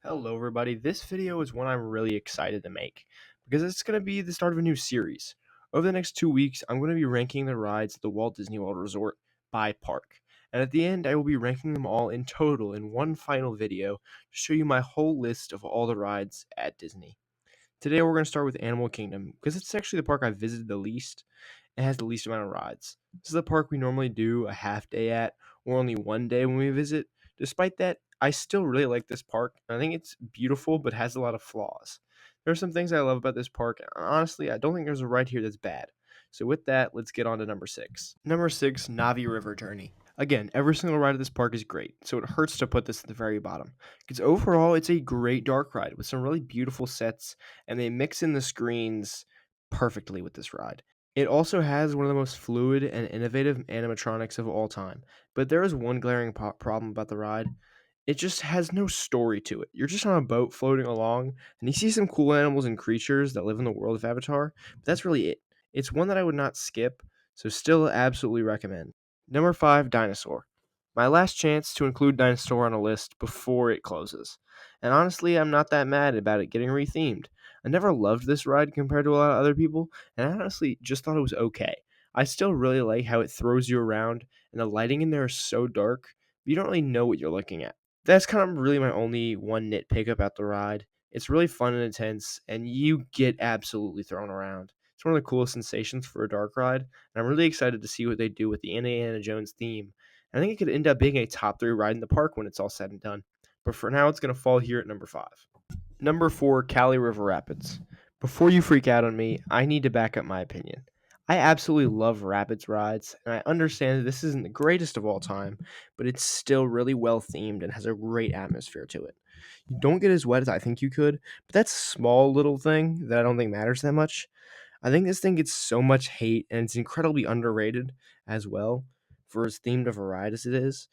Hello, everybody. This video is one I'm really excited to make because it's going to be the start of a new series. Over the next 2 weeks, I'm going to be ranking the rides at the Walt Disney World Resort by park. And at the end, I will be ranking them all in total in one final video to show you my whole list of all the rides at Disney. Today, we're going to start with Animal Kingdom because it's actually the park I've visited the least and has the least amount of rides. This is the park we normally do a half day at or only one day when we visit. Despite that, I still really like this park. I think it's beautiful but has a lot of flaws. There are some things I love about this park. Honestly, I don't think there's a ride here that's bad. So with that, let's get on to number 6. Number 6, Navi River Journey. Again, every single ride of this park is great, so it hurts to put this at the very bottom. Because overall, it's a great dark ride with some really beautiful sets, and they mix in the screens perfectly with this ride. It also has one of the most fluid and innovative animatronics of all time, but there is one glaring problem about the ride. It just has no story to it. You're just on a boat floating along, and you see some cool animals and creatures that live in the world of Avatar, but that's really it. It's one that I would not skip, so still absolutely recommend. Number 5, Dinosaur. My last chance to include Dinosaur on a list before it closes. And honestly, I'm not that mad about it getting rethemed. I never loved this ride compared to a lot of other people, and I honestly just thought it was okay. I still really like how it throws you around, and the lighting in there is so dark, you don't really know what you're looking at. That's kind of really my only one nitpick about the ride. It's really fun and intense, and you get absolutely thrown around. It's one of the coolest sensations for a dark ride, and I'm really excited to see what they do with the Indiana Jones theme. I think it could end up being a top 3 ride in the park when it's all said and done. But for now, it's going to fall here at number 5. Number 4, Cali River Rapids. Before you freak out on me, I need to back up my opinion. I absolutely love Rapids rides, and I understand that this isn't the greatest of all time, but it's still really well themed and has a great atmosphere to it. You don't get as wet as I think you could, but that's a small little thing that I don't think matters that much. I think this thing gets so much hate, and it's incredibly underrated as well for as themed of a ride as it is.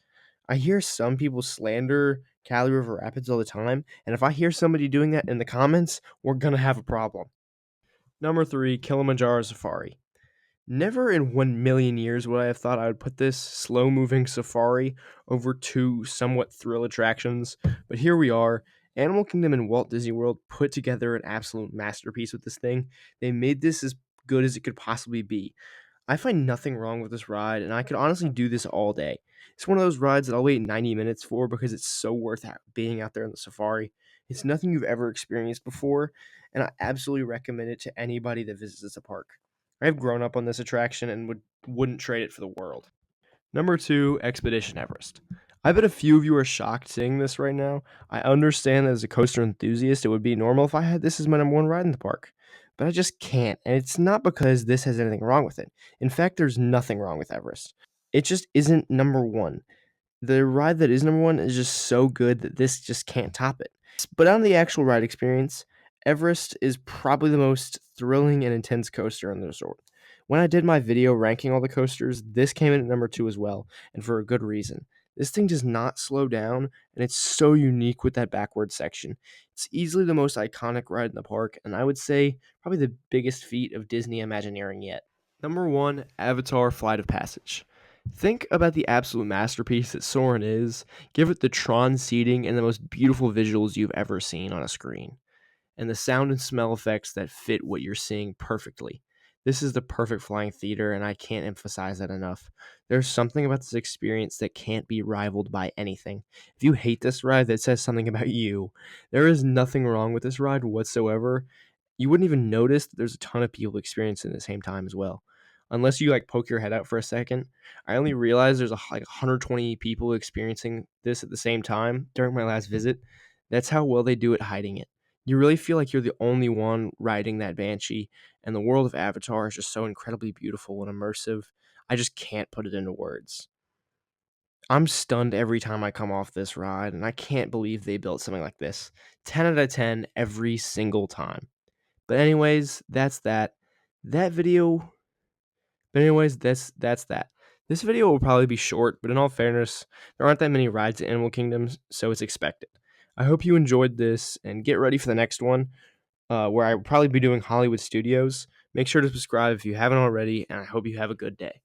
I hear some people slander Cali River Rapids all the time, and if I hear somebody doing that in the comments, we're gonna have a problem. Number 3, Kilimanjaro Safari. Never in 1 million years would I have thought I would put this slow moving safari over two somewhat thrill attractions, but here we are. Animal Kingdom and Walt Disney World put together an absolute masterpiece with this thing. They made this as good as it could possibly be. I find nothing wrong with this ride, and I could honestly do this all day. It's one of those rides that I'll wait 90 minutes for because it's so worth being out there in the safari. It's nothing you've ever experienced before, and I absolutely recommend it to anybody that visits the park. I've grown up on this attraction and wouldn't trade it for the world. Number 2, Expedition Everest. I bet a few of you are shocked seeing this right now. I understand that as a coaster enthusiast, it would be normal if I had this as my number 1 ride in the park. But I just can't, and it's not because this has anything wrong with it. In fact, there's nothing wrong with Everest. It just isn't number 1. The ride that is number 1 is just so good that this just can't top it. But on the actual ride experience, Everest is probably the most thrilling and intense coaster on the resort. When I did my video ranking all the coasters, this came in at number 2 as well, and for a good reason. This thing does not slow down, and it's so unique with that backward section. It's easily the most iconic ride in the park, and I would say probably the biggest feat of Disney Imagineering yet. Number 1, Avatar Flight of Passage. Think about the absolute masterpiece that Soarin' is. Give it the Tron seating and the most beautiful visuals you've ever seen on a screen, and the sound and smell effects that fit what you're seeing perfectly. This is the perfect flying theater, and I can't emphasize that enough. There's something about this experience that can't be rivaled by anything. If you hate this ride, that says something about you. There is nothing wrong with this ride whatsoever. You wouldn't even notice that there's a ton of people experiencing it at the same time as well. Unless you like poke your head out for a second. I only realized there's like 120 people experiencing this at the same time during my last visit. That's how well they do at hiding it. You really feel like you're the only one riding that Banshee, and the world of Avatar is just so incredibly beautiful and immersive. I just can't put it into words. I'm stunned every time I come off this ride, and I can't believe they built something like this. 10 out of 10 every single time. But anyways, that's that. That video but anyways, that's that. This video will probably be short, but in all fairness, there aren't that many rides at Animal Kingdom, so it's expected. I hope you enjoyed this, and get ready for the next one, where I will probably be doing Hollywood Studios. Make sure to subscribe if you haven't already, and I hope you have a good day.